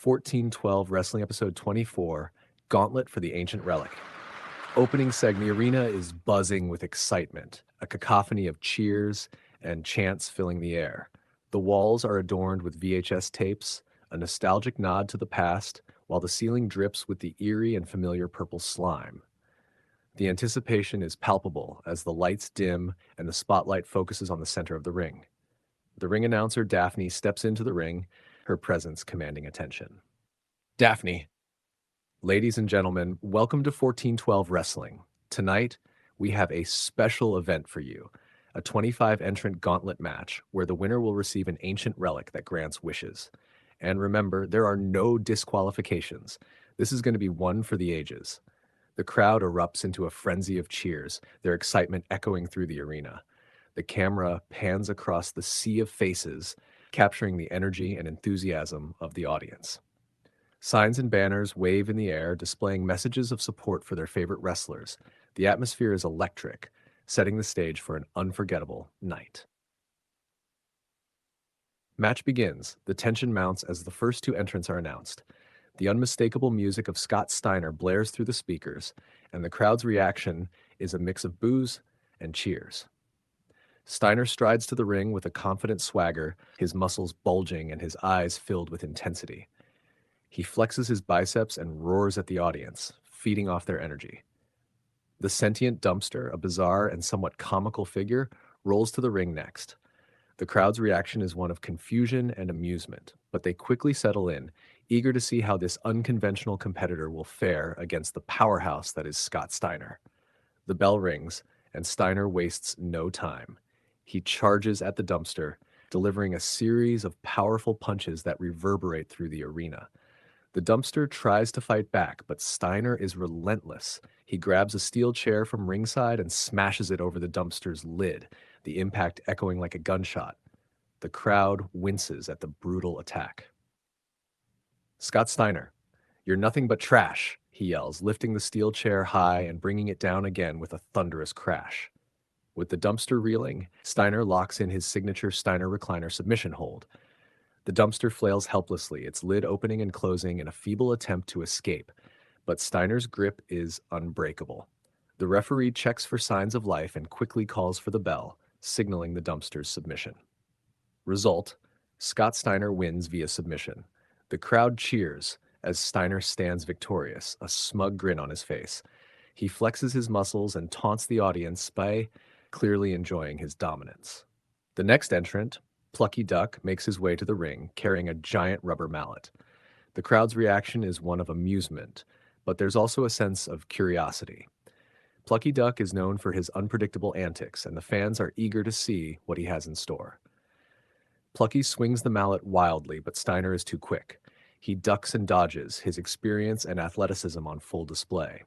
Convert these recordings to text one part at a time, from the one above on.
1412 Wrestling Episode 24, Gauntlet for the Ancient Relic. Opening segment, the arena is buzzing with excitement, a cacophony of cheers and chants filling the air. The walls are adorned with VHS tapes, a nostalgic nod to the past, while the ceiling drips with the eerie and familiar purple slime. The anticipation is palpable as the lights dim and the spotlight focuses on the center of the ring. The ring announcer, Daphne, steps into the ring, her presence commanding attention. Daphne. Ladies and gentlemen, welcome to 1412 Wrestling. Tonight, we have a special event for you, a 25-entrant gauntlet match where the winner will receive an ancient relic that grants wishes. And remember, there are no disqualifications. This is going to be one for the ages. The crowd erupts into a frenzy of cheers, their excitement echoing through the arena. The camera pans across the sea of faces, capturing the energy and enthusiasm of the audience. Signs and banners wave in the air, displaying messages of support for their favorite wrestlers. The atmosphere is electric, setting the stage for an unforgettable night. Match begins. The tension mounts as the first two entrants are announced. The unmistakable music of Scott Steiner blares through the speakers, and the crowd's reaction is a mix of boos and cheers. Steiner strides to the ring with a confident swagger, his muscles bulging and his eyes filled with intensity. He flexes his biceps and roars at the audience, feeding off their energy. The Sentient dumpster, a bizarre and somewhat comical figure, rolls to the ring next. The crowd's reaction is one of confusion and amusement, but they quickly settle in, eager to see how this unconventional competitor will fare against the powerhouse that is Scott Steiner. The bell rings, and Steiner wastes no time. He charges at the dumpster, delivering a series of powerful punches that reverberate through the arena. The dumpster tries to fight back, but Steiner is relentless. He grabs a steel chair from ringside and smashes it over the dumpster's lid, the impact echoing like a gunshot. The crowd winces at the brutal attack. Scott Steiner, "You're nothing but trash," he yells, lifting the steel chair high and bringing it down again with a thunderous crash. With the dumpster reeling, Steiner locks in his signature Steiner recliner submission hold. The dumpster flails helplessly, its lid opening and closing in a feeble attempt to escape, but Steiner's grip is unbreakable. The referee checks for signs of life and quickly calls for the bell, signaling the dumpster's submission. Result: Scott Steiner wins via submission. The crowd cheers as Steiner stands victorious, a smug grin on his face. He flexes his muscles and taunts the audience by clearly enjoying his dominance. The next entrant, Plucky Duck, makes his way to the ring, carrying a giant rubber mallet. The crowd's reaction is one of amusement, but there's also a sense of curiosity. Plucky Duck is known for his unpredictable antics, and the fans are eager to see what he has in store. Plucky swings the mallet wildly, but Steiner is too quick. He ducks and dodges, his experience and athleticism on full display.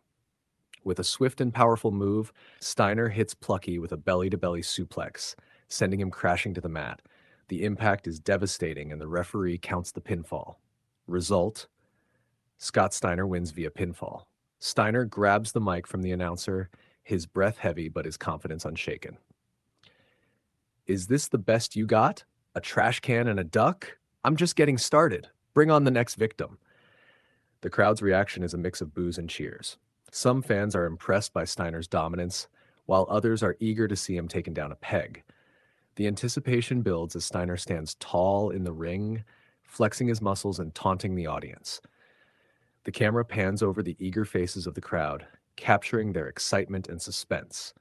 With a swift and powerful move, Steiner hits Plucky with a belly-to-belly suplex, sending him crashing to the mat. The impact is devastating, and the referee counts the pinfall. Result: Scott Steiner wins via pinfall. Steiner grabs the mic from the announcer, his breath heavy but his confidence unshaken. "Is this the best you got? A trash can and a duck? I'm just getting started. Bring on the next victim." The crowd's reaction is a mix of boos and cheers. Some fans are impressed by Steiner's dominance, while others are eager to see him taken down a peg. The anticipation builds as Steiner stands tall in the ring, flexing his muscles and taunting the audience. The camera pans over the eager faces of the crowd, capturing their excitement and suspense.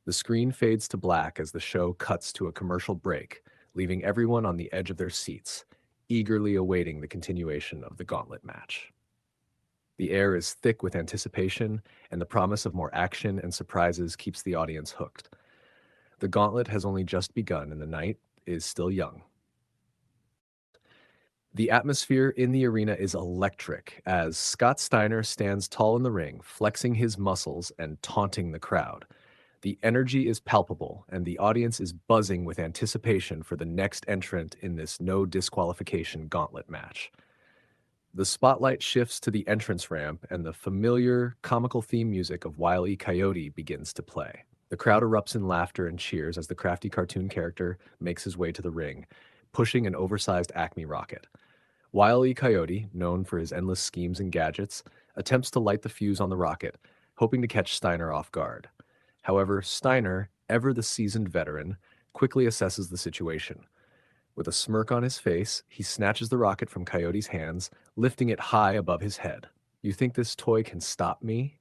The screen fades to black as the show cuts to a commercial break, leaving everyone on the edge of their seats, eagerly awaiting the continuation of the gauntlet match. The air is thick with anticipation, and the promise of more action and surprises keeps the audience hooked. The gauntlet has only just begun, and the night is still young. The atmosphere in the arena is electric as Scott Steiner stands tall in the ring, flexing his muscles and taunting the crowd. The energy is palpable, and the audience is buzzing with anticipation for the next entrant in this no disqualification gauntlet match. The spotlight shifts to the entrance ramp, and the familiar, comical theme music of Wile Coyote begins to play. The crowd erupts in laughter and cheers as the crafty cartoon character makes his way to the ring, pushing an oversized Acme rocket. Wile E. Coyote, known for his endless schemes and gadgets, attempts to light the fuse on the rocket, hoping to catch Steiner off guard. However, Steiner, ever the seasoned veteran, quickly assesses the situation. With a smirk on his face, he snatches the rocket from Coyote's hands, lifting it high above his head. "You think this toy can stop me?"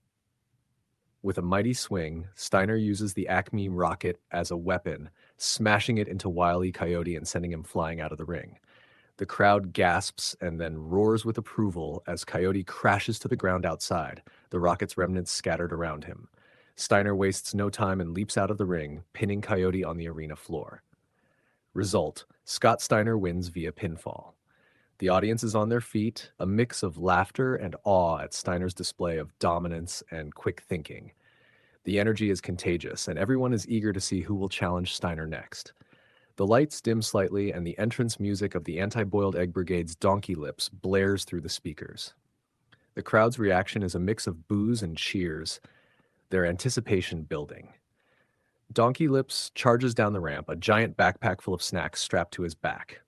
With a mighty swing, Steiner uses the Acme rocket as a weapon, smashing it into Wile E. Coyote and sending him flying out of the ring. The crowd gasps and then roars with approval as Coyote crashes to the ground outside, the rocket's remnants scattered around him. Steiner wastes no time and leaps out of the ring, pinning Coyote on the arena floor. Result: Scott Steiner wins via pinfall. The audience is on their feet, a mix of laughter and awe at Steiner's display of dominance and quick thinking. The energy is contagious, and everyone is eager to see who will challenge Steiner next. The lights dim slightly, and the entrance music of the Anti-Boiled Egg Brigade's Donkeylips blares through the speakers. The crowd's reaction is a mix of boos and cheers, their anticipation building. Donkeylips charges down the ramp, a giant backpack full of snacks strapped to his back.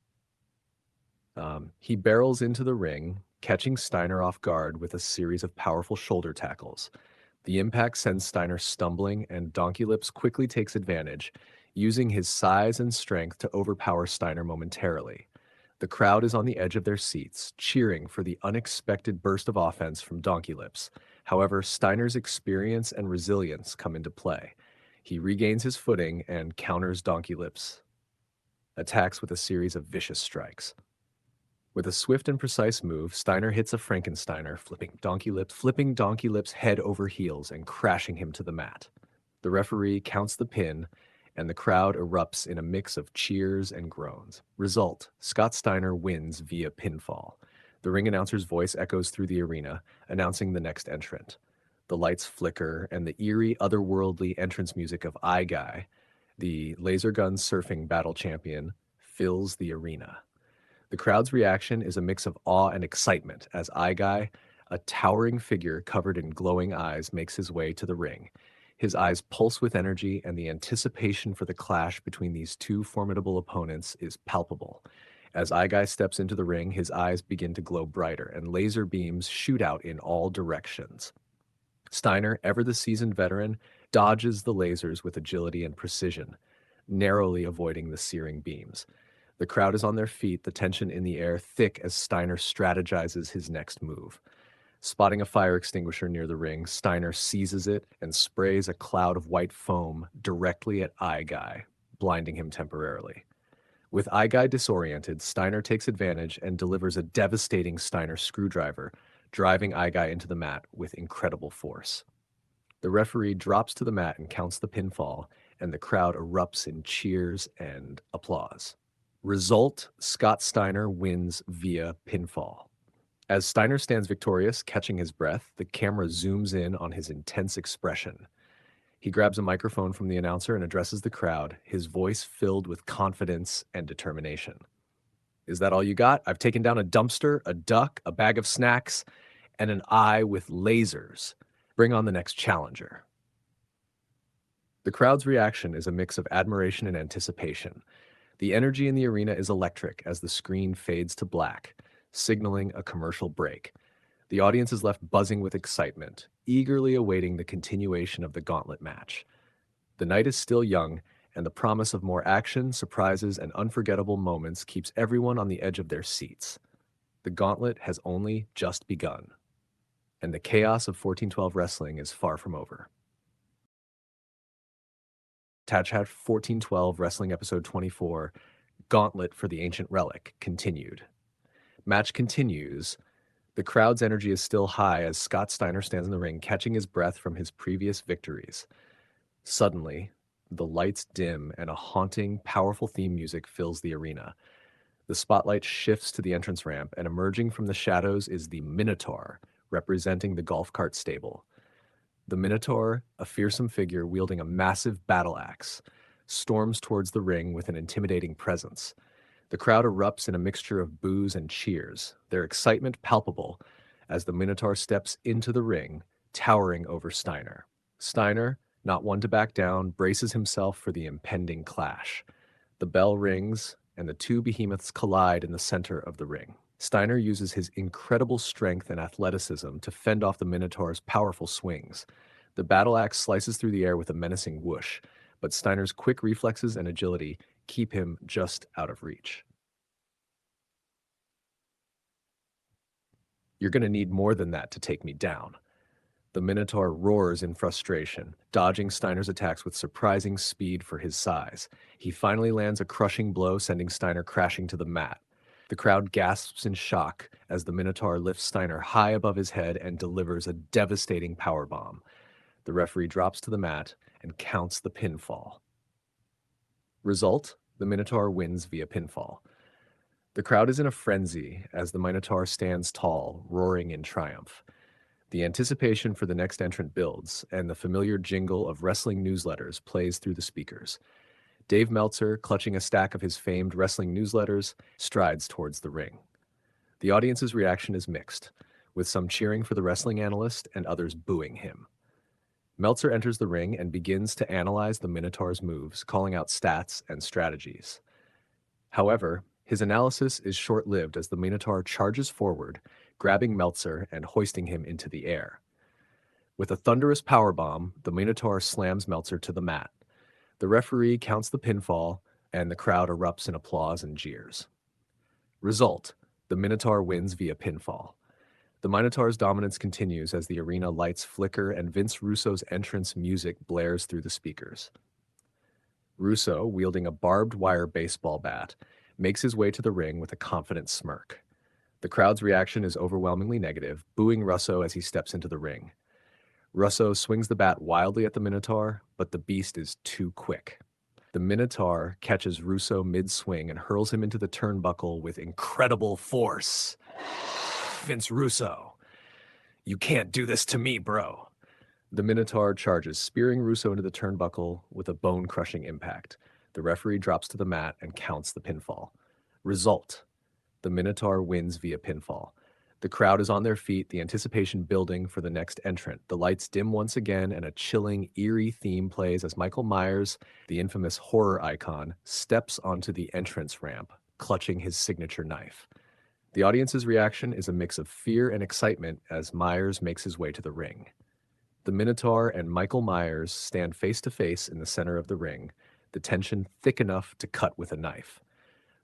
He barrels into the ring, catching Steiner off guard with a series of powerful shoulder tackles. The impact sends Steiner stumbling, and Donkeylips quickly takes advantage, using his size and strength to overpower Steiner momentarily. The crowd is on the edge of their seats, cheering for the unexpected burst of offense from Donkeylips. However, Steiner's experience and resilience come into play. He regains his footing and counters Donkeylips' attacks with a series of vicious strikes. With a swift and precise move, Steiner hits a Frankensteiner, flipping Donkeylips head over heels and crashing him to the mat. The referee counts the pin, and the crowd erupts in a mix of cheers and groans. Result: Scott Steiner wins via pinfall. The ring announcer's voice echoes through the arena, announcing the next entrant. The lights flicker, and the eerie, otherworldly entrance music of Guy, the laser gun surfing battle champion, fills the arena. The crowd's reaction is a mix of awe and excitement as Guy, a towering figure covered in glowing eyes, makes his way to the ring. His eyes pulse with energy, and the anticipation for the clash between these two formidable opponents is palpable. As Guy steps into the ring, his eyes begin to glow brighter, and laser beams shoot out in all directions. Steiner, ever the seasoned veteran, dodges the lasers with agility and precision, narrowly avoiding the searing beams. The crowd is on their feet, the tension in the air thick as Steiner strategizes his next move. Spotting a fire extinguisher near the ring, Steiner seizes it and sprays a cloud of white foam directly at Guy, blinding him temporarily. With Guy disoriented, Steiner takes advantage and delivers a devastating Steiner screwdriver, driving Guy into the mat with incredible force. The referee drops to the mat and counts the pinfall, and the crowd erupts in cheers and applause. Result: Scott Steiner wins via pinfall. As Steiner stands victorious, catching his breath, the camera zooms in on his intense expression. He grabs a microphone from the announcer and addresses the crowd, his voice filled with confidence and determination. "Is that all you got? I've taken down a dumpster, a duck, a bag of snacks, and an eye with lasers. Bring on the next challenger." The crowd's reaction is a mix of admiration and anticipation. The energy in the arena is electric as the screen fades to black, signaling a commercial break. The audience is left buzzing with excitement, eagerly awaiting the continuation of the Gauntlet match. The night is still young, and the promise of more action, surprises, and unforgettable moments keeps everyone on the edge of their seats. The Gauntlet has only just begun, and the chaos of 1412 wrestling is far from over. Attached 1412 Wrestling Episode 24, Gauntlet for the Ancient Relic, continued. Match continues. The crowd's energy is still high as Scott Steiner stands in the ring, catching his breath from his previous victories. Suddenly, the lights dim and a haunting, powerful theme music fills the arena. The spotlight shifts to the entrance ramp, and emerging from the shadows is the Minotaur, representing the golf cart stable. The Minotaur, a fearsome figure wielding a massive battle axe, storms towards the ring with an intimidating presence. The crowd erupts in a mixture of boos and cheers, their excitement palpable as the Minotaur steps into the ring, towering over Steiner. Steiner, not one to back down, braces himself for the impending clash. The bell rings, and the two behemoths collide in the center of the ring. Steiner uses his incredible strength and athleticism to fend off the Minotaur's powerful swings. The battle axe slices through the air with a menacing whoosh, but Steiner's quick reflexes and agility keep him just out of reach. You're going to need more than that to take me down. The Minotaur roars in frustration, dodging Steiner's attacks with surprising speed for his size. He finally lands a crushing blow, sending Steiner crashing to the mat. The crowd gasps in shock as the Minotaur lifts Steiner high above his head and delivers a devastating powerbomb. The referee drops to the mat and counts the pinfall. Result: the Minotaur wins via pinfall. The crowd is in a frenzy as the Minotaur stands tall, roaring in triumph. The anticipation for the next entrant builds, and the familiar jingle of wrestling newsletters plays through the speakers. Dave Meltzer, clutching a stack of his famed wrestling newsletters, strides towards the ring. The audience's reaction is mixed, with some cheering for the wrestling analyst and others booing him. Meltzer enters the ring and begins to analyze the Minotaur's moves, calling out stats and strategies. However, his analysis is short-lived as the Minotaur charges forward, grabbing Meltzer and hoisting him into the air. With a thunderous powerbomb, the Minotaur slams Meltzer to the mat. The referee counts the pinfall, and the crowd erupts in applause and jeers. Result: the Minotaur wins via pinfall. The Minotaur's dominance continues as the arena lights flicker and Vince Russo's entrance music blares through the speakers. Russo, wielding a barbed wire baseball bat, makes his way to the ring with a confident smirk. The crowd's reaction is overwhelmingly negative, booing Russo as he steps into the ring. Russo swings the bat wildly at the Minotaur, but the beast is too quick. The Minotaur catches Russo mid-swing and hurls him into the turnbuckle with incredible force. Vince Russo, you can't do this to me, bro. The Minotaur charges, spearing Russo into the turnbuckle with a bone-crushing impact. The referee drops to the mat and counts the pinfall. Result: the Minotaur wins via pinfall. The crowd is on their feet, the anticipation building for the next entrant. The lights dim once again, and a chilling, eerie theme plays as Michael Myers, the infamous horror icon, steps onto the entrance ramp, clutching his signature knife. The audience's reaction is a mix of fear and excitement as Myers makes his way to the ring. The Minotaur and Michael Myers stand face to face in the center of the ring, the tension thick enough to cut with a knife.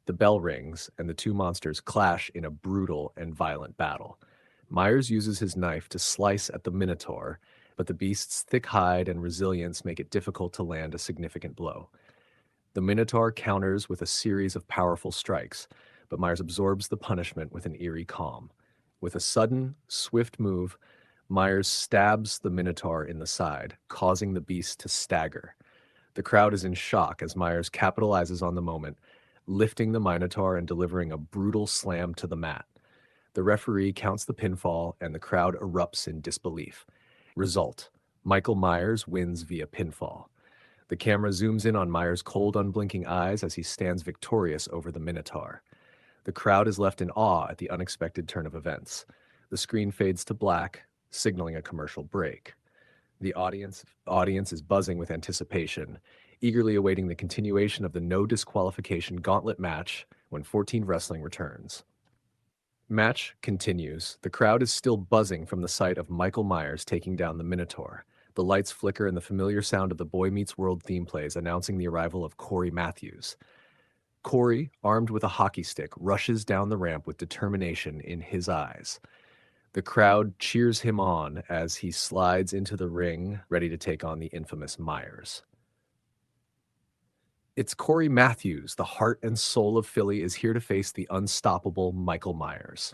The bell rings, and the two monsters clash in a brutal and violent battle. Myers uses his knife to slice at the Minotaur, but the beast's thick hide and resilience make it difficult to land a significant blow. The Minotaur counters with a series of powerful strikes, but Myers absorbs the punishment with an eerie calm. With a sudden, swift move, Myers stabs the Minotaur in the side, causing the beast to stagger. The crowd is in shock as Myers capitalizes on the moment, lifting the Minotaur and delivering a brutal slam to the mat. The referee counts the pinfall, and the crowd erupts in disbelief. Result: Michael Myers wins via pinfall. The camera zooms in on Myers' cold, unblinking eyes as he stands victorious over the Minotaur. The crowd is left in awe at the unexpected turn of events. The screen fades to black, signaling a commercial break. The audience is buzzing with anticipation, eagerly awaiting the continuation of the no disqualification gauntlet match when 14 Wrestling returns. Match continues. The crowd is still buzzing from the sight of Michael Myers taking down the Minotaur. The lights flicker and the familiar sound of the Boy Meets World theme plays, announcing the arrival of Cory Matthews. Cory, armed with a hockey stick, rushes down the ramp with determination in his eyes. The crowd cheers him on as he slides into the ring, ready to take on the infamous Myers. It's Cory Matthews, the heart and soul of Philly, is here to face the unstoppable Michael Myers.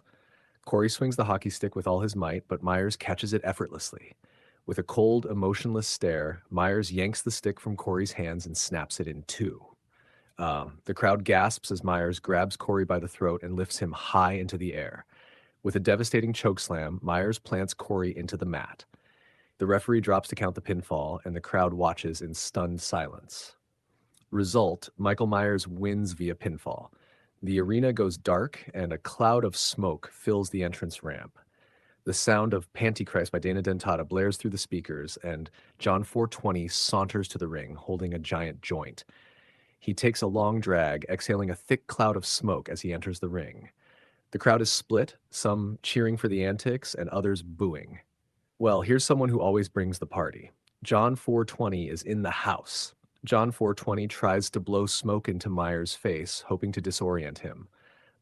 Cory swings the hockey stick with all his might, but Myers catches it effortlessly. With a cold, emotionless stare, Myers yanks the stick from Cory's hands and snaps it in two. The crowd gasps as Myers grabs Cory by the throat and lifts him high into the air. With a devastating chokeslam, Myers plants Cory into the mat. The referee drops to count the pinfall, and the crowd watches in stunned silence. Result: Michael Myers wins via pinfall. The arena goes dark, and a cloud of smoke fills the entrance ramp. The sound of Pantychrist by Dana Dentata blares through the speakers, and John 420 saunters to the ring, holding a giant joint. He takes a long drag, exhaling a thick cloud of smoke as he enters the ring. The crowd is split, some cheering for the antics and others booing. Well, here's someone who always brings the party. John 420 is in the house. John 420 tries to blow smoke into Myers' face, hoping to disorient him.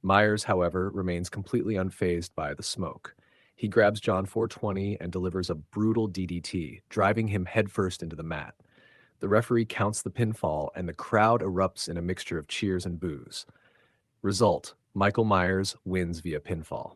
Myers, however, remains completely unfazed by the smoke. He grabs John 420 and delivers a brutal DDT, driving him headfirst into the mat. The referee counts the pinfall, and the crowd erupts in a mixture of cheers and boos. Result: Michael Myers wins via pinfall.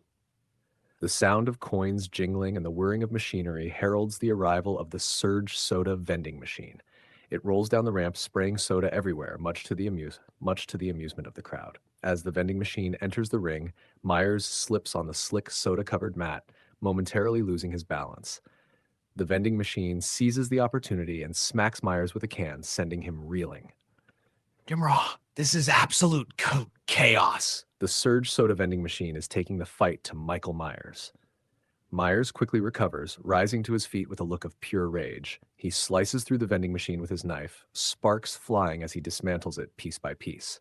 The sound of coins jingling and the whirring of machinery heralds the arrival of the Surge Soda vending machine. It rolls down the ramp, spraying soda everywhere, much to the amusement of the crowd. As the vending machine enters the ring, Myers slips on the slick soda-covered mat, momentarily losing his balance. The vending machine seizes the opportunity and smacks Myers with a can, sending him reeling. Jimraw, this is absolute chaos. The Surge Soda vending machine is taking the fight to Michael Myers. Myers quickly recovers, rising to his feet with a look of pure rage. He slices through the vending machine with his knife, sparks flying as he dismantles it piece by piece.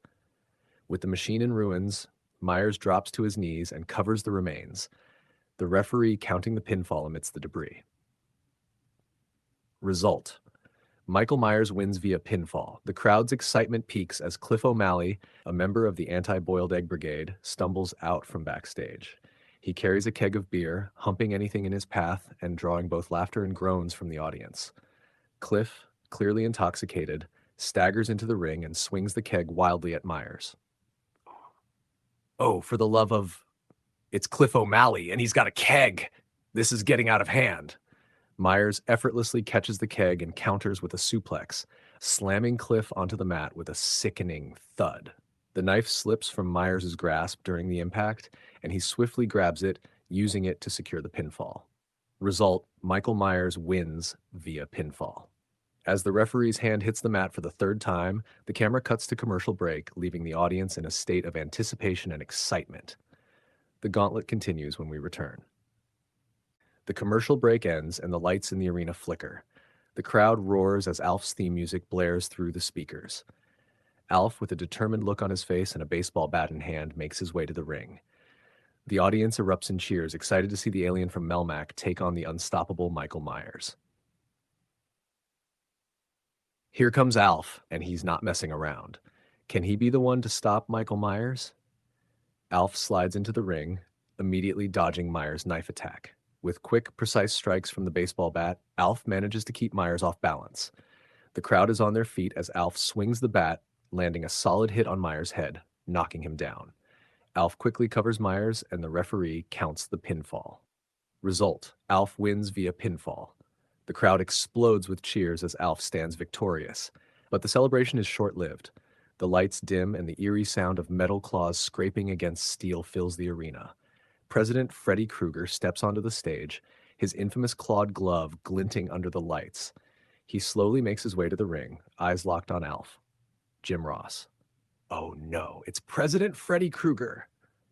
With the machine in ruins, Myers drops to his knees and covers the remains, the referee counting the pinfall amidst the debris. Result: Michael Myers wins via pinfall. The crowd's excitement peaks as Cliff O'Malley, a member of the Anti-Boiled Egg Brigade, stumbles out from backstage. He carries a keg of beer, humping anything in his path and drawing both laughter and groans from the audience. Cliff, clearly intoxicated, staggers into the ring and swings the keg wildly at Myers. Oh, for the love of... It's Cliff O'Malley, and he's got a keg! This is getting out of hand. Myers effortlessly catches the keg and counters with a suplex, slamming Cliff onto the mat with a sickening thud. The knife slips from Myers' grasp during the impact, and he swiftly grabs it, using it to secure the pinfall. Result: Michael Myers wins via pinfall. As the referee's hand hits the mat for the third time, the camera cuts to commercial break, leaving the audience in a state of anticipation and excitement. The gauntlet continues when we return. The commercial break ends and the lights in the arena flicker. The crowd roars as Alf's theme music blares through the speakers. Alf, with a determined look on his face and a baseball bat in hand, makes his way to the ring. The audience erupts in cheers, excited to see the alien from Melmac take on the unstoppable Michael Myers. Here comes Alf, and he's not messing around. Can he be the one to stop Michael Myers? Alf slides into the ring, immediately dodging Myers' knife attack. With quick, precise strikes from the baseball bat, Alf manages to keep Myers off balance. The crowd is on their feet as Alf swings the bat, landing a solid hit on Myers' head, knocking him down. Alf quickly covers Myers, and the referee counts the pinfall. Result: Alf wins via pinfall. The crowd explodes with cheers as Alf stands victorious. But the celebration is short-lived. The lights dim and the eerie sound of metal claws scraping against steel fills the arena. President Freddy Krueger steps onto the stage, his infamous clawed glove glinting under the lights. He slowly makes his way to the ring, eyes locked on Alf. Jim Ross. Oh no, it's President Freddy Krueger.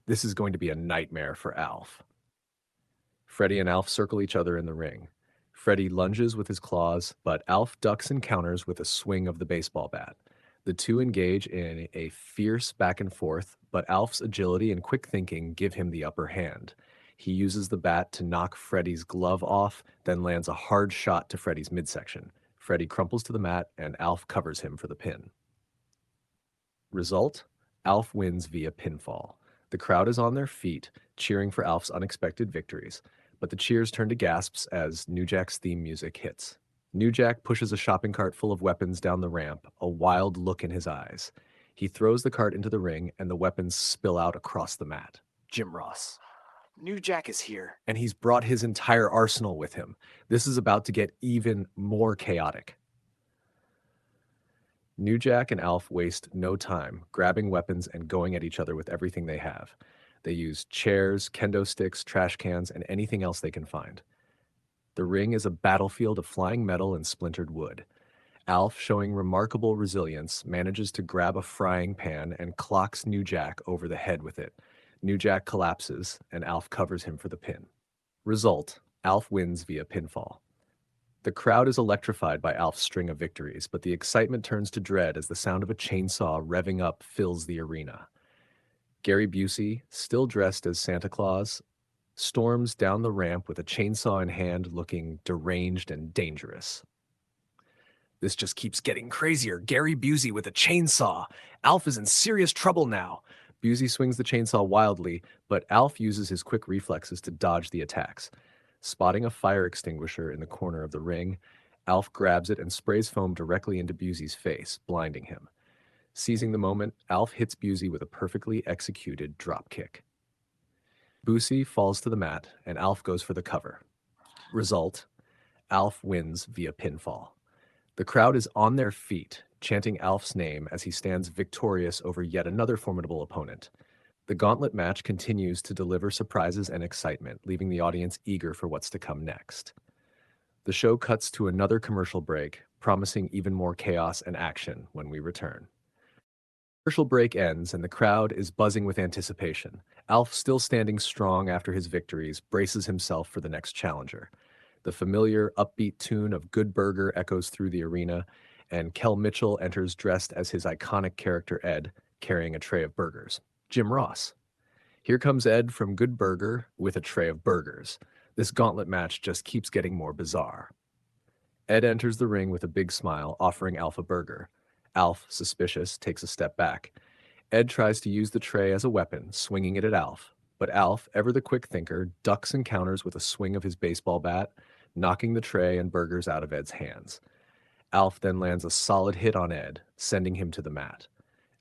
This is going to be a nightmare for Alf. Freddy and Alf circle each other in the ring. Freddy lunges with his claws, but Alf ducks and counters with a swing of the baseball bat. The two engage in a fierce back and forth, but Alf's agility and quick thinking give him the upper hand. He uses the bat to knock Freddy's glove off, then lands a hard shot to Freddy's midsection. Freddy crumples to the mat, and Alf covers him for the pin. Result: Alf wins via pinfall. The crowd is on their feet, cheering for Alf's unexpected victories, but the cheers turn to gasps as New Jack's theme music hits. New Jack pushes a shopping cart full of weapons down the ramp, a wild look in his eyes. He throws the cart into the ring, and the weapons spill out across the mat. Jim Ross. New Jack is here. And he's brought his entire arsenal with him. This is about to get even more chaotic. New Jack and Alf waste no time, grabbing weapons and going at each other with everything they have. They use chairs, kendo sticks, trash cans, and anything else they can find. The ring is a battlefield of flying metal and splintered wood. Alf, showing remarkable resilience, manages to grab a frying pan and clocks New Jack over the head with it. New Jack collapses, and Alf covers him for the pin. Result: Alf wins via pinfall. The crowd is electrified by Alf's string of victories, but the excitement turns to dread as the sound of a chainsaw revving up fills the arena. Gary Busey, still dressed as Santa Claus, storms down the ramp with a chainsaw in hand, looking deranged and dangerous. This just keeps getting crazier. Gary Busey with a chainsaw. Alf is in serious trouble now. Busey swings the chainsaw wildly, but Alf uses his quick reflexes to dodge the attacks. Spotting a fire extinguisher in the corner of the ring, Alf grabs it and sprays foam directly into Busey's face, blinding him. Seizing the moment, Alf hits Busey with a perfectly executed drop kick. Busey falls to the mat, and Alf goes for the cover. Result: Alf wins via pinfall. The crowd is on their feet, chanting Alf's name as he stands victorious over yet another formidable opponent. The Gauntlet match continues to deliver surprises and excitement, leaving the audience eager for what's to come next. The show cuts to another commercial break, promising even more chaos and action when we return. Commercial break ends and the crowd is buzzing with anticipation. Alf, still standing strong after his victories, braces himself for the next challenger. The familiar, upbeat tune of Good Burger echoes through the arena, and Kel Mitchell enters dressed as his iconic character Ed, carrying a tray of burgers. Jim Ross. Here comes Ed from Good Burger with a tray of burgers. This gauntlet match just keeps getting more bizarre. Ed enters the ring with a big smile, offering Alf a burger. Alf, suspicious, takes a step back. Ed tries to use the tray as a weapon, swinging it at Alf. But Alf, ever the quick thinker, ducks and counters with a swing of his baseball bat, knocking the tray and burgers out of Ed's hands. Alf then lands a solid hit on Ed, sending him to the mat.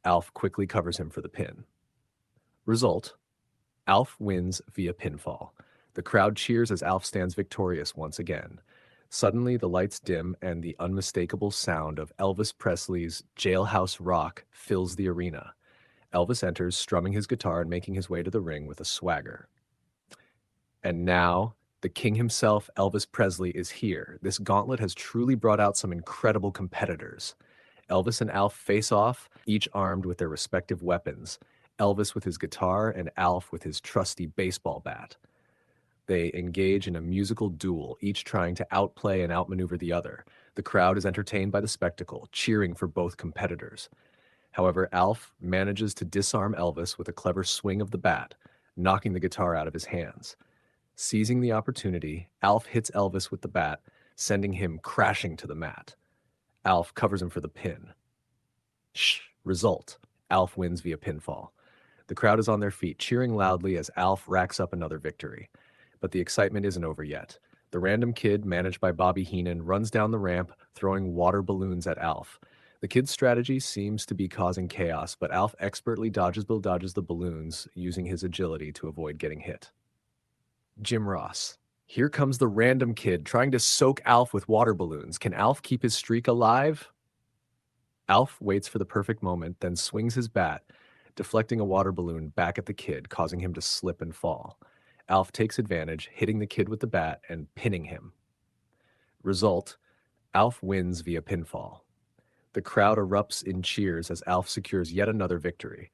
Alf quickly covers him for the pin. Result: Alf wins via pinfall. The crowd cheers as Alf stands victorious once again. Suddenly, the lights dim and the unmistakable sound of Elvis Presley's Jailhouse Rock fills the arena. Elvis enters, strumming his guitar and making his way to the ring with a swagger. And now, the king himself, Elvis Presley, is here. This gauntlet has truly brought out some incredible competitors. Elvis and Alf face off, each armed with their respective weapons. Elvis with his guitar and Alf with his trusty baseball bat. They engage in a musical duel, each trying to outplay and outmaneuver the other. The crowd is entertained by the spectacle, cheering for both competitors. However, Alf manages to disarm Elvis with a clever swing of the bat, knocking the guitar out of his hands. Seizing the opportunity, Alf hits Elvis with the bat, sending him crashing to the mat. Alf covers him for the pin. Result: Alf wins via pinfall. The crowd is on their feet, cheering loudly as Alf racks up another victory. But the excitement isn't over yet. The random kid, managed by Bobby Heenan, runs down the ramp, throwing water balloons at Alf. The kid's strategy seems to be causing chaos, but Alf expertly dodges the balloons, using his agility to avoid getting hit. Jim Ross. Here comes the random kid trying to soak Alf with water balloons. Can Alf keep his streak alive? Alf waits for the perfect moment, then swings his bat, deflecting a water balloon back at the kid, causing him to slip and fall. Alf takes advantage, hitting the kid with the bat and pinning him. Result: Alf wins via pinfall. The crowd erupts in cheers as Alf secures yet another victory.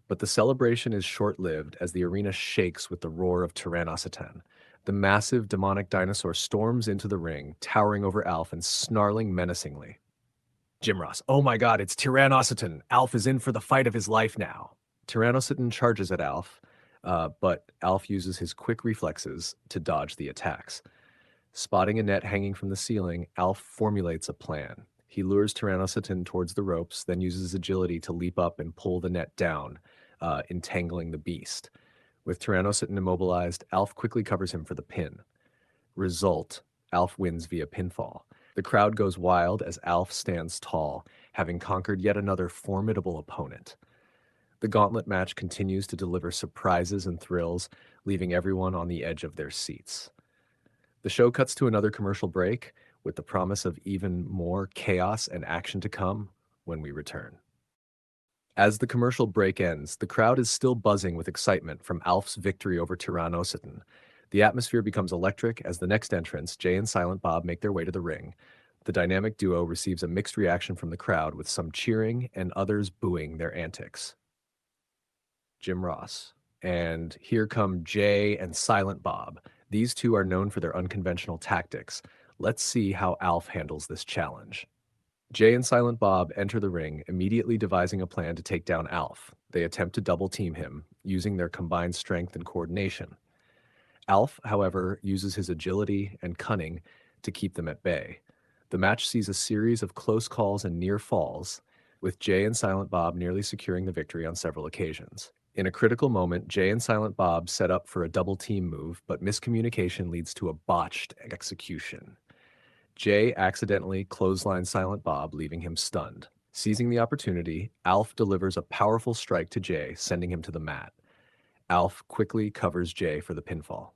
But the celebration is short-lived as the arena shakes with the roar of Tyrannosaurus. The massive demonic dinosaur storms into the ring, towering over Alf and snarling menacingly. Jim Ross. Oh my god, it's Tyrannosaurus. Alf is in for the fight of his life now. Tyrannosaurus charges at Alf, but Alf uses his quick reflexes to dodge the attacks. Spotting a net hanging from the ceiling, Alf formulates a plan. He lures Tyrannosaurus towards the ropes, then uses his agility to leap up and pull the net down, entangling the beast. With Tyrannosaurus immobilized, Alf quickly covers him for the pin. Result: Alf wins via pinfall. The crowd goes wild as Alf stands tall, having conquered yet another formidable opponent. The gauntlet match continues to deliver surprises and thrills, leaving everyone on the edge of their seats. The show cuts to another commercial break, with the promise of even more chaos and action to come when we return. As the commercial break ends, the crowd is still buzzing with excitement from Alf's victory over Tyrannosaurus. The atmosphere becomes electric as the next entrants, Jay and Silent Bob, make their way to the ring. The dynamic duo receives a mixed reaction from the crowd, with some cheering and others booing their antics. Jim Ross. And here come Jay and Silent Bob. These two are known for their unconventional tactics. Let's see how Alf handles this challenge. Jay and Silent Bob enter the ring, immediately devising a plan to take down Alf. They attempt to double team him, using their combined strength and coordination. Alf, however, uses his agility and cunning to keep them at bay. The match sees a series of close calls and near falls, with Jay and Silent Bob nearly securing the victory on several occasions. In a critical moment, Jay and Silent Bob set up for a double team move, but miscommunication leads to a botched execution. Jay accidentally clotheslines Silent Bob, leaving him stunned. Seizing the opportunity, Alf delivers a powerful strike to Jay, sending him to the mat. Alf quickly covers Jay for the pinfall.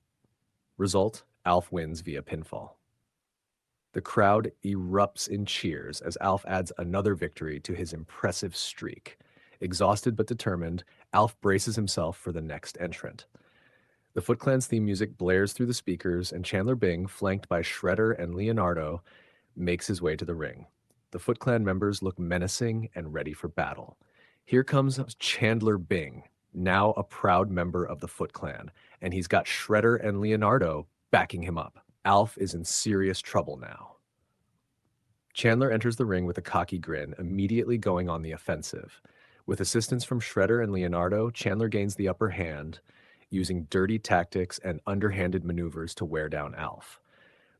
Result, Alf wins via pinfall. The crowd erupts in cheers as Alf adds another victory to his impressive streak. Exhausted but determined, Alf braces himself for the next entrant. The Foot Clan's theme music blares through the speakers, and Chandler Bing, flanked by Shredder and Leonardo, makes his way to the ring. The Foot Clan members look menacing and ready for battle. Here comes Chandler Bing, now a proud member of the Foot Clan, and he's got Shredder and Leonardo backing him up. Alf is in serious trouble now. Chandler enters the ring with a cocky grin, immediately going on the offensive. With assistance from Shredder and Leonardo, Chandler gains the upper hand, using dirty tactics and underhanded maneuvers to wear down Alf.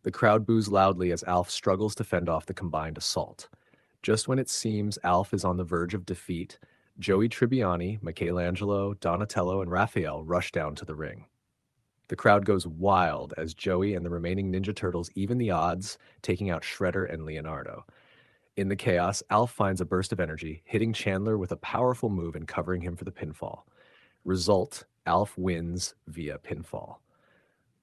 The crowd boos loudly as Alf struggles to fend off the combined assault. Just when it seems Alf is on the verge of defeat, Joey Tribbiani, Michelangelo, Donatello, and Raphael rush down to the ring. The crowd goes wild as Joey and the remaining Ninja Turtles even the odds, taking out Shredder and Leonardo. In the chaos, Alf finds a burst of energy, hitting Chandler with a powerful move and covering him for the pinfall. Result, Alf wins via pinfall.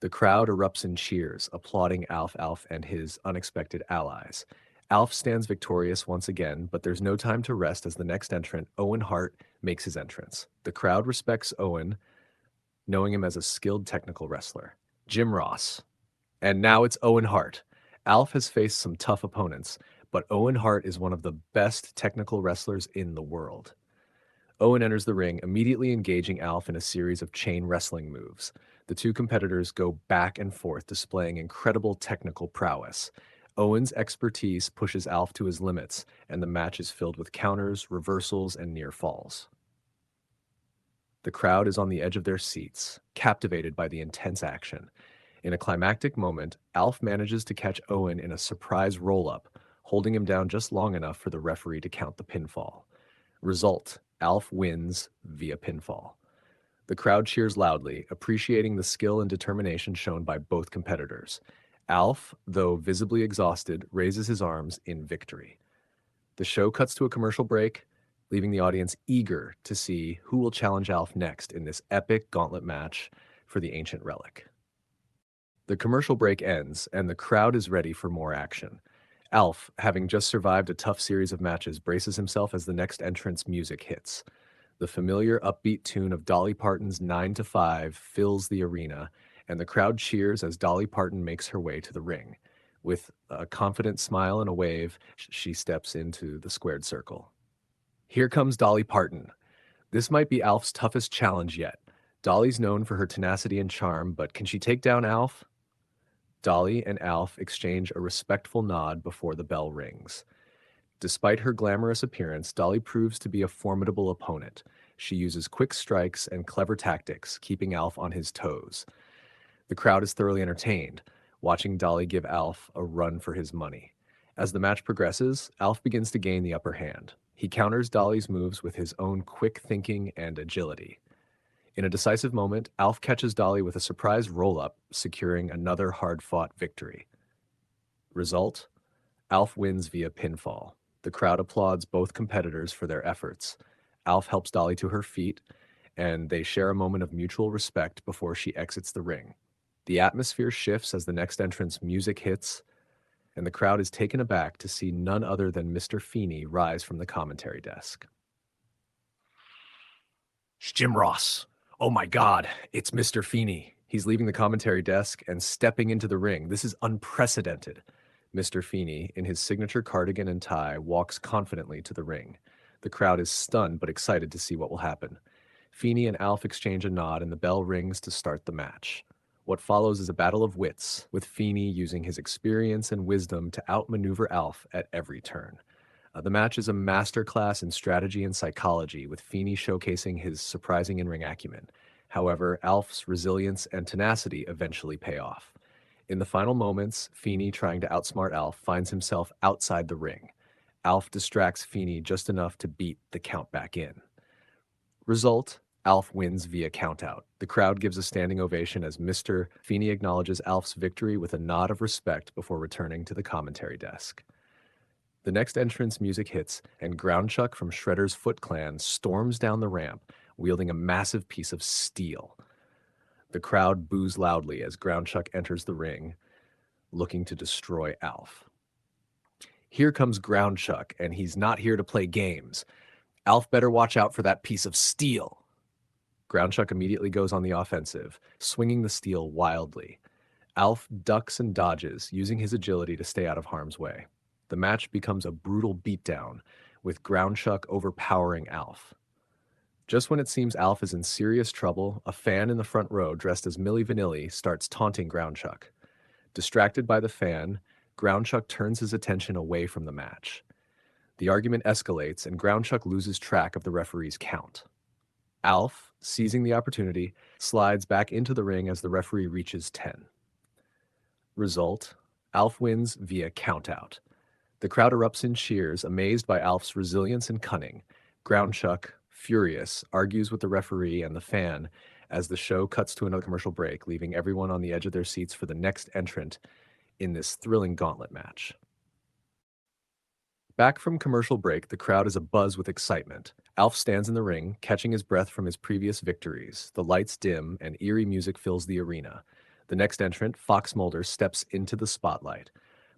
The crowd erupts in cheers, applauding Alf, and his unexpected allies. Alf stands victorious once again, but there's no time to rest as the next entrant, Owen Hart, makes his entrance. The crowd respects Owen, knowing him as a skilled technical wrestler. Jim Ross. And now it's Owen Hart. Alf has faced some tough opponents, but Owen Hart is one of the best technical wrestlers in the world. Owen enters the ring, immediately engaging Alf in a series of chain wrestling moves. The two competitors go back and forth, displaying incredible technical prowess. Owen's expertise pushes Alf to his limits, and the match is filled with counters, reversals, and near falls. The crowd is on the edge of their seats, captivated by the intense action. In a climactic moment, Alf manages to catch Owen in a surprise roll-up, holding him down just long enough for the referee to count the pinfall. Result, Alf wins via pinfall. The crowd cheers loudly, appreciating the skill and determination shown by both competitors. Alf, though visibly exhausted, raises his arms in victory. The show cuts to a commercial break, leaving the audience eager to see who will challenge Alf next in this epic gauntlet match for the Ancient Relic. The commercial break ends, and the crowd is ready for more action. Alf, having just survived a tough series of matches, braces himself as the next entrant's music hits. The familiar upbeat tune of Dolly Parton's 9 to 5 fills the arena, and the crowd cheers as Dolly Parton makes her way to the ring. With a confident smile and a wave, she steps into the squared circle. Here comes Dolly Parton. This might be Alf's toughest challenge yet. Dolly's known for her tenacity and charm, but can she take down Alf? Dolly and Alf exchange a respectful nod before the bell rings. Despite her glamorous appearance, Dolly proves to be a formidable opponent. She uses quick strikes and clever tactics, keeping Alf on his toes. The crowd is thoroughly entertained, watching Dolly give Alf a run for his money. As the match progresses, Alf begins to gain the upper hand. He counters Dolly's moves with his own quick thinking and agility. In a decisive moment, Alf catches Dolly with a surprise roll-up, securing another hard-fought victory. Result, Alf wins via pinfall. The crowd applauds both competitors for their efforts. Alf helps Dolly to her feet, and they share a moment of mutual respect before she exits the ring. The atmosphere shifts as the next entrant's music hits, and the crowd is taken aback to see none other than Mr. Feeney rise from the commentary desk. It's Jim Ross. Oh my God, it's Mr. Feeney. He's leaving the commentary desk and stepping into the ring. This is unprecedented. Mr. Feeney, in his signature cardigan and tie, walks confidently to the ring. The crowd is stunned but excited to see what will happen. Feeney and Alf exchange a nod, and the bell rings to start the match. What follows is a battle of wits, with Feeney using his experience and wisdom to outmaneuver Alf at every turn. The match is a masterclass in strategy and psychology, with Feeney showcasing his surprising in-ring acumen. However, Alf's resilience and tenacity eventually pay off. In the final moments, Feeney, trying to outsmart Alf, finds himself outside the ring. Alf distracts Feeney just enough to beat the count back in. Result: Alf wins via countout. The crowd gives a standing ovation as Mr. Feeney acknowledges Alf's victory with a nod of respect before returning to the commentary desk. The next entrance music hits, and Groundchuck from Shredder's Foot Clan storms down the ramp, wielding a massive piece of steel. The crowd boos loudly as Groundchuck enters the ring, looking to destroy Alf. Here comes Groundchuck, and he's not here to play games. Alf better watch out for that piece of steel. Groundchuck immediately goes on the offensive, swinging the steel wildly. Alf ducks and dodges, using his agility to stay out of harm's way. The match becomes a brutal beatdown, with Groundchuck overpowering Alf. Just when it seems Alf is in serious trouble, a fan in the front row dressed as Milli Vanilli starts taunting Groundchuck. Distracted by the fan, Groundchuck turns his attention away from the match. The argument escalates, and Groundchuck loses track of the referee's count. Alf, seizing the opportunity, slides back into the ring as the referee reaches 10. Result: Alf wins via countout. The crowd erupts in cheers, amazed by Alf's resilience and cunning. Groundchuck, furious, argues with the referee and the fan as the show cuts to another commercial break, leaving everyone on the edge of their seats for the next entrant in this thrilling gauntlet match. Back from commercial break, the crowd is abuzz with excitement. Alf stands in the ring, catching his breath from his previous victories. The lights dim, and eerie music fills the arena. The next entrant, Fox Mulder, steps into the spotlight.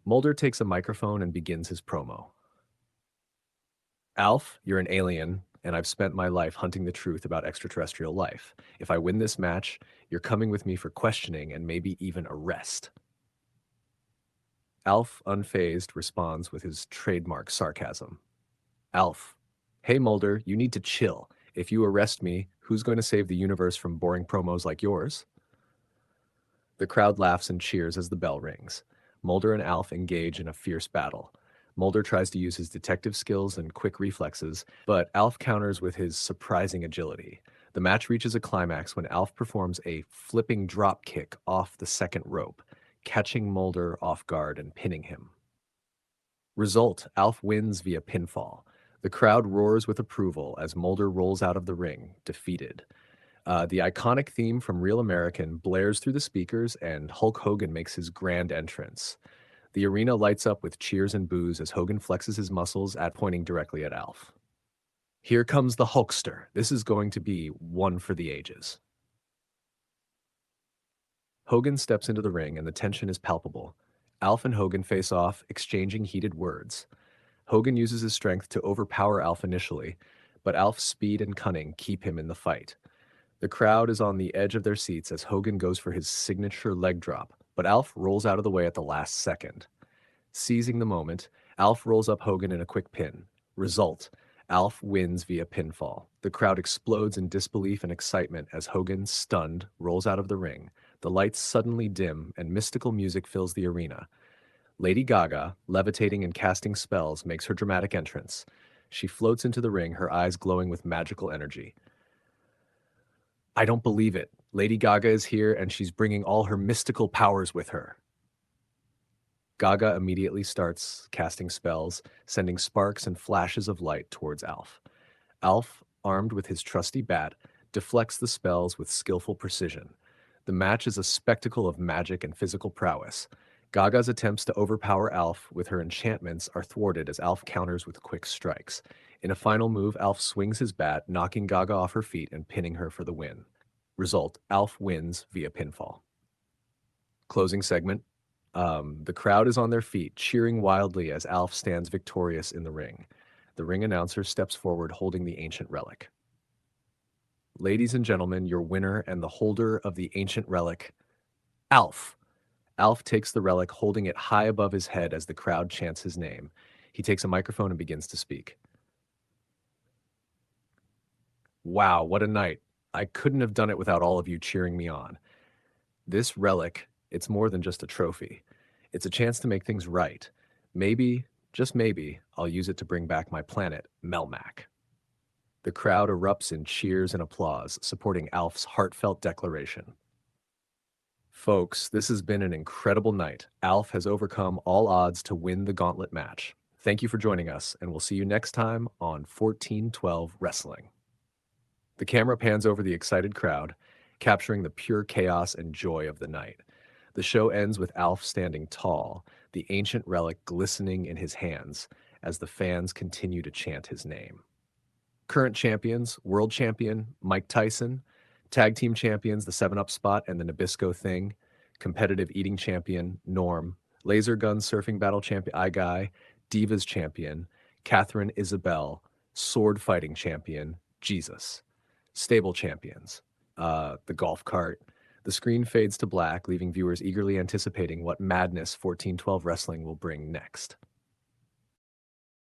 Mulder takes a microphone and begins his promo. Alf, you're an alien, and I've spent my life hunting the truth about extraterrestrial life. If I win this match, you're coming with me for questioning and maybe even arrest. Alf, unfazed, responds with his trademark sarcasm. Alf, hey Mulder, you need to chill. If you arrest me, who's going to save the universe from boring promos like yours? The crowd laughs and cheers as the bell rings. Mulder and Alf engage in a fierce battle. Mulder tries to use his detective skills and quick reflexes, but Alf counters with his surprising agility. The match reaches a climax when Alf performs a flipping drop kick off the second rope, catching Mulder off guard and pinning him. Result: Alf wins via pinfall. The crowd roars with approval as Mulder rolls out of the ring, defeated. The iconic theme from Real American blares through the speakers, and Hulk Hogan makes his grand entrance. The arena lights up with cheers and boos as Hogan flexes his muscles pointing directly at Alf. Here comes the Hulkster. This is going to be one for the ages. Hogan steps into the ring, and the tension is palpable. Alf and Hogan face off, exchanging heated words. Hogan uses his strength to overpower Alf initially, but Alf's speed and cunning keep him in the fight. The crowd is on the edge of their seats as Hogan goes for his signature leg drop, but Alf rolls out of the way at the last second. Seizing the moment, Alf rolls up Hogan in a quick pin. Result: Alf wins via pinfall. The crowd explodes in disbelief and excitement as Hogan, stunned, rolls out of the ring. The lights suddenly dim, and mystical music fills the arena. Lady Gaga, levitating and casting spells, makes her dramatic entrance. She floats into the ring, her eyes glowing with magical energy. I don't believe it. Lady Gaga is here, and she's bringing all her mystical powers with her. Gaga immediately starts casting spells, sending sparks and flashes of light towards Alf. Alf, armed with his trusty bat, deflects the spells with skillful precision. The match is a spectacle of magic and physical prowess. Gaga's attempts to overpower Alf with her enchantments are thwarted as Alf counters with quick strikes. In a final move, Alf swings his bat, knocking Gaga off her feet and pinning her for the win. Result: Alf wins via pinfall. Closing segment. The crowd is on their feet, cheering wildly as Alf stands victorious in the ring. The ring announcer steps forward holding the Ancient Relic. Ladies and gentlemen, your winner and the holder of the Ancient Relic, Alf. Alf takes the relic, holding it high above his head as the crowd chants his name. He takes a microphone and begins to speak. Wow, what a night. I couldn't have done it without all of you cheering me on. This relic, it's more than just a trophy. It's a chance to make things right. Maybe Just maybe, I'll use it to bring back my planet, Melmac. The crowd erupts in cheers and applause, supporting Alf's heartfelt declaration. Folks, this has been an incredible night. Alf has overcome all odds to win the Gauntlet match. Thank you for joining us, and we'll see you next time on 1412 Wrestling. The camera pans over the excited crowd, capturing the pure chaos and joy of the night. The show ends with Alf standing tall, the ancient relic glistening in his hands as the fans continue to chant his name. Current champions, world champion Mike Tyson, tag team champions the 7-Up Spot and the Nabisco Thing, competitive eating champion Norm, laser gun surfing battle champion Guy, Divas champion Catherine Isabel, sword fighting champion Jesus, stable champions, the golf cart. The screen fades to black, leaving viewers eagerly anticipating what madness 1412 Wrestling will bring next.